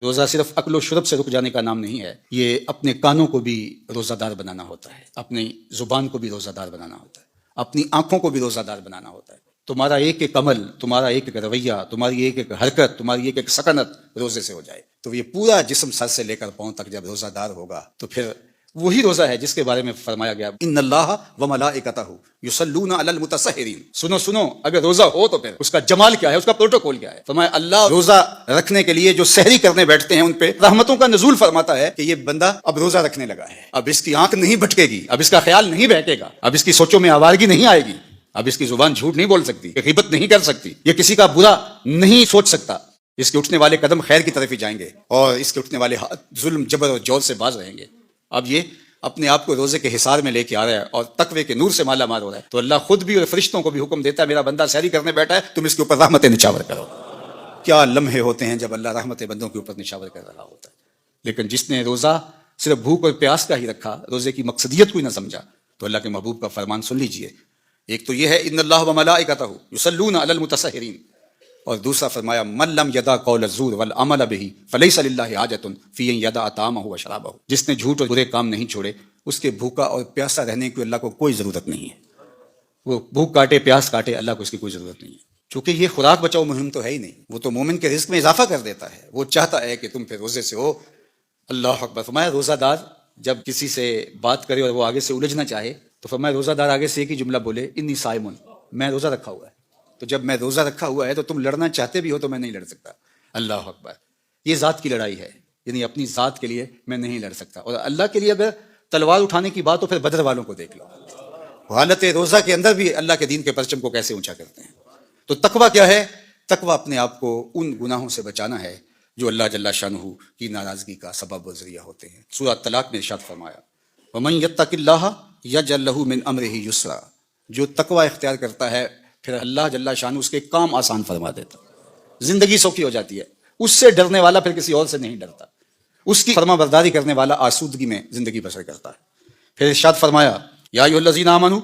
روزہ صرف اکل و شرب سے رک جانے کا نام نہیں ہے، یہ اپنے کانوں کو بھی روزہ دار بنانا ہوتا ہے، اپنی زبان کو بھی روزہ دار بنانا ہوتا ہے، اپنی آنکھوں کو بھی روزہ دار بنانا ہوتا ہے۔ تمہارا ایک ایک عمل، تمہارا ایک ایک رویہ، تمہاری ایک ایک حرکت، تمہاری ایک ایک سکنت روزے سے ہو جائے تو یہ پورا جسم سر سے لے کر پاؤں تک جب روزہ دار ہوگا تو پھر وہی روزہ ہے جس کے بارے میں فرمایا گیا ان اللہ و ملائکتہ یصلون علی المتصہرین۔ سنو اگر روزہ ہو تو پھر اس کا جمال کیا ہے، اس کا پروٹوکول کیا ہے؟ فرمایا اللہ روزہ رکھنے کے لیے جو سحری کرنے بیٹھتے ہیں ان پہ رحمتوں کا نزول فرماتا ہے کہ یہ بندہ اب روزہ رکھنے لگا ہے، اب اس کی آنکھ نہیں بھٹکے گی، اب اس کا خیال نہیں بہکے گا، اب اس کی سوچوں میں آوارگی نہیں آئے گی، اب اس کی زبان جھوٹ نہیں بول سکتی، یہ غیبت نہیں کر سکتی، یہ کسی کا برا نہیں سوچ سکتا، اس کے اٹھنے والے قدم خیر کی طرف ہی جائیں گے اور اس کے اٹھنے والے ظلم جبر اور جور سے باز رہیں گے۔ اب یہ اپنے آپ کو روزے کے حصار میں لے کے آ رہا ہے اور تقوی کے نور سے مالا مال ہو رہا ہے تو اللہ خود بھی اور فرشتوں کو بھی حکم دیتا ہے میرا بندہ سحری کرنے بیٹھا ہے تم اس کے اوپر رحمت نچاور کرو۔ کیا لمحے ہوتے ہیں جب اللہ رحمت بندوں کے اوپر نچاور کر رہا ہوتا ہے، لیکن جس نے روزہ صرف بھوک اور پیاس کا ہی رکھا، روزے کی مقصدیت کو ہی نہ سمجھا، تو اللہ کے محبوب کا فرمان سن لیجئے۔ ایک تو یہ ہے ان اللہ و ملائکتہ یصلون علی المتصہرین، اور دوسرا فرمایا من لم یدع قول الزور والعمل به فلیس للہ حاجۃ فی ان یدع طعامہ وشرابہ۔ جس نے جھوٹ اور برے کام نہیں چھوڑے اس کے بھوکا اور پیاسا رہنے کی اللہ کو کوئی ضرورت نہیں ہے، وہ بھوک کاٹے پیاس کاٹے اللہ کو اس کی کوئی ضرورت نہیں ہے، چونکہ یہ خوراک بچاؤ مہم تو ہے ہی نہیں، وہ تو مومن کے رزق میں اضافہ کر دیتا ہے، وہ چاہتا ہے کہ تم پھر روزے سے ہو۔ اللہ اکبر۔ فرمایا روزہ دار جب کسی سے بات کرے اور وہ آگے سے الجھنا چاہے تو فرمایا روزہ دار آگے سے ایک ہی جملہ بولے انی صائم، میں روزہ رکھا ہوا ہے، تو جب میں روزہ رکھا ہوا ہے تو تم لڑنا چاہتے بھی ہو تو میں نہیں لڑ سکتا۔ اللہ اکبر۔ یہ ذات کی لڑائی ہے، یعنی اپنی ذات کے لیے میں نہیں لڑ سکتا، اور اللہ کے لیے اگر تلوار اٹھانے کی بات تو پھر بدر والوں کو دیکھ لو، حالت روزہ کے اندر بھی اللہ کے دین کے پرچم کو کیسے اونچا کرتے ہیں۔ تو تقویٰ کیا ہے؟ تقویٰ اپنے آپ کو ان گناہوں سے بچانا ہے جو اللہ جل شانہ کی ناراضگی کا سبب و ذریعہ ہوتے ہیں۔ سورہ طلاق میں ارشاد فرمایا وَمَن يَتَّقِ اللَّهَ يَجْعَل لَّهُ مِنْ أَمْرِهِ يُسْرًا، جو تقویٰ اختیار کرتا ہے پھر اللہ جل شانہ اس کے کام آسان فرما دیتا، زندگی سوکھی ہو جاتی ہے، اس سے ڈرنے والا پھر کسی اور سے نہیں ڈرتا، اس کی فرما برداری کرنے والا آسودگی میں زندگی بسر کرتا ہے۔ پھر ارشاد فرمایا یا ایھا الذین آمنوا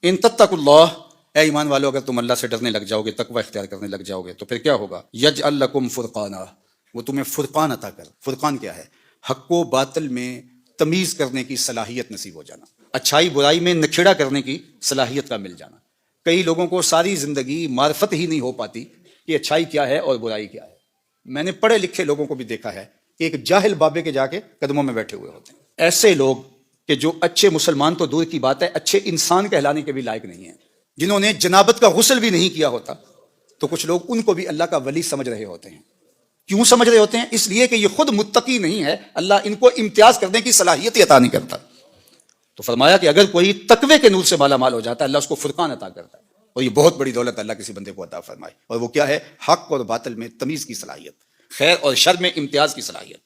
ان تتقوا اللہ، اے ایمان والو اگر تم اللہ سے ڈرنے لگ جاؤ گے، تقوی اختیار کرنے لگ جاؤ گے تو پھر کیا ہوگا؟ یجعل لکم فرقانا، وہ تمہیں فرقان عطا کر۔ فرقان کیا ہے؟ حق و باطل میں تمیز کرنے کی صلاحیت نصیب ہو جانا، اچھائی برائی میں نکھیڑا کرنے کی صلاحیت کا مل جانا۔ کئی لوگوں کو ساری زندگی معرفت ہی نہیں ہو پاتی کہ اچھائی کیا ہے اور برائی کیا ہے۔ میں نے پڑھے لکھے لوگوں کو بھی دیکھا ہے کہ ایک جاہل بابے کے جا کے قدموں میں بیٹھے ہوئے ہوتے ہیں، ایسے لوگ کہ جو اچھے مسلمان تو دور کی بات ہے اچھے انسان کہلانے کے بھی لائق نہیں ہیں، جنہوں نے جنابت کا غسل بھی نہیں کیا ہوتا، تو کچھ لوگ ان کو بھی اللہ کا ولی سمجھ رہے ہوتے ہیں۔ کیوں سمجھ رہے ہوتے ہیں؟ اس لیے کہ یہ خود متقی نہیں ہے، اللہ ان کو امتیاز کرنے کی صلاحیت عطا نہیں کرتا۔ تو فرمایا کہ اگر کوئی تقوی کے نور سے مالا مال ہو جاتا ہے اللہ اس کو فرقان عطا کرتا ہے، اور یہ بہت بڑی دولت اللہ کسی بندے کو عطا فرمائے، اور وہ کیا ہے؟ حق اور باطل میں تمیز کی صلاحیت، خیر اور شر میں امتیاز کی صلاحیت۔